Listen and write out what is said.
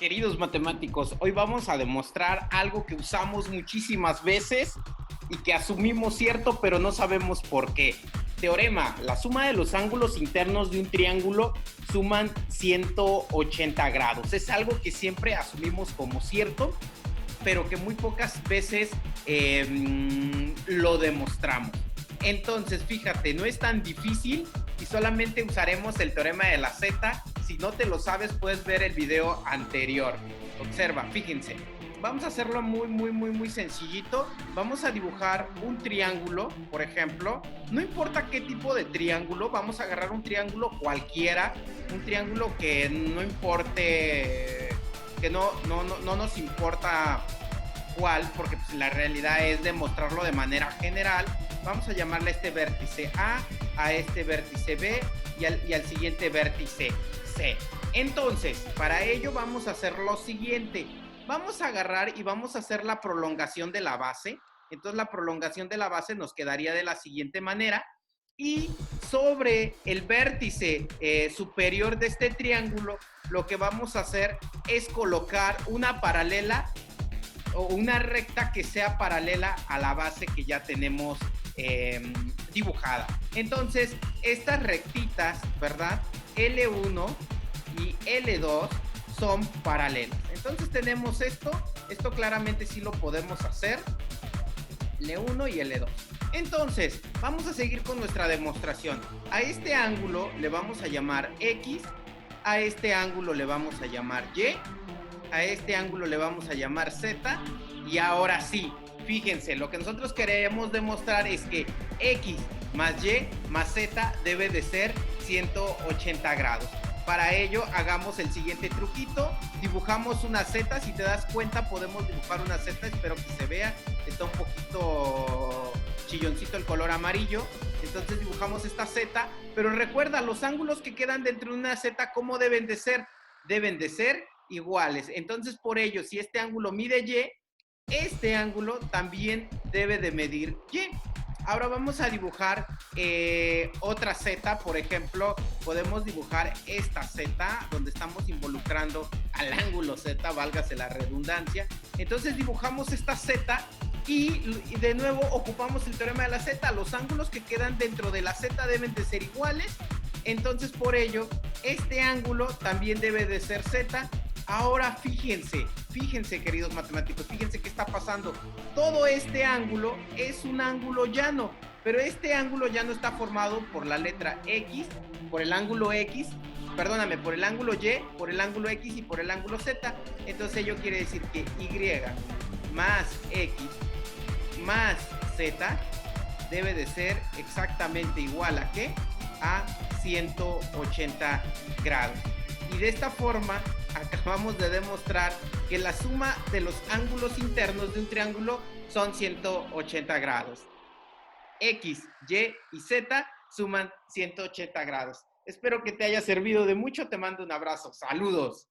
Queridos matemáticos, hoy vamos a demostrar algo que usamos muchísimas veces y que asumimos cierto, pero no sabemos por qué. Teorema: la suma de los ángulos internos de un triángulo suman 180 grados. Es algo que siempre asumimos como cierto, pero que muy pocas veces lo demostramos. Entonces, fíjate, no es tan difícil y solamente usaremos el teorema de la Z. Si no te lo sabes, puedes ver el video anterior. Observa, fíjense. Vamos a hacerlo muy sencillito. Vamos a dibujar un triángulo, por ejemplo. No importa qué tipo de triángulo, vamos a agarrar un triángulo cualquiera. Un triángulo que no importe, que no nos importa cuál, porque pues, la realidad es demostrarlo de manera general. Vamos a llamarle a este vértice a este vértice B y al siguiente vértice C. Entonces, para ello vamos a hacer lo siguiente. Vamos a agarrar y vamos a hacer la prolongación de la base. Entonces, la prolongación de la base nos quedaría de la siguiente manera. Y sobre el vértice superior de este triángulo, lo que vamos a hacer es colocar una paralela o una recta que sea paralela a la base que ya tenemos dibujada. Entonces, estas rectitas, ¿verdad? L1 y L2 son paralelas. Entonces tenemos esto claramente sí lo podemos hacer, L1 y L2. Entonces, vamos a seguir con nuestra demostración. A este ángulo le vamos a llamar X, a este ángulo le vamos a llamar Y, a este ángulo le vamos a llamar Z, y ahora sí, fíjense, lo que nosotros queremos demostrar es que X más Y más Z debe de ser 180 grados. Para ello, hagamos el siguiente truquito. Dibujamos una Z. Si te das cuenta, podemos dibujar una Z. Espero que se vea. Está un poquito chilloncito el color amarillo. Entonces dibujamos esta Z. Pero recuerda, los ángulos que quedan dentro de una Z, ¿cómo deben de ser? Deben de ser iguales. Entonces, por ello, si este ángulo mide Y, este ángulo también debe de medir Y. Ahora vamos a dibujar otra Z. Por ejemplo, podemos dibujar esta Z, donde estamos involucrando al ángulo Z, válgase la redundancia. Entonces dibujamos esta Z y de nuevo ocupamos el teorema de la Z. Los ángulos que quedan dentro de la Z deben de ser iguales. Entonces, por ello, este ángulo también debe de ser Z. Ahora fíjense, queridos matemáticos, fíjense qué está pasando. Todo este ángulo es un ángulo llano, pero este ángulo llano está formado por la letra X, por el ángulo X, perdóname, por el ángulo Y, por el ángulo X y por el ángulo Z. Entonces ello quiere decir que Y más X más Z debe de ser exactamente igual a ¿qué? A 180 grados. Y de esta forma acabamos de demostrar que la suma de los ángulos internos de un triángulo son 180 grados. X, Y y Z suman 180 grados. Espero que te haya servido de mucho. Te mando un abrazo. Saludos.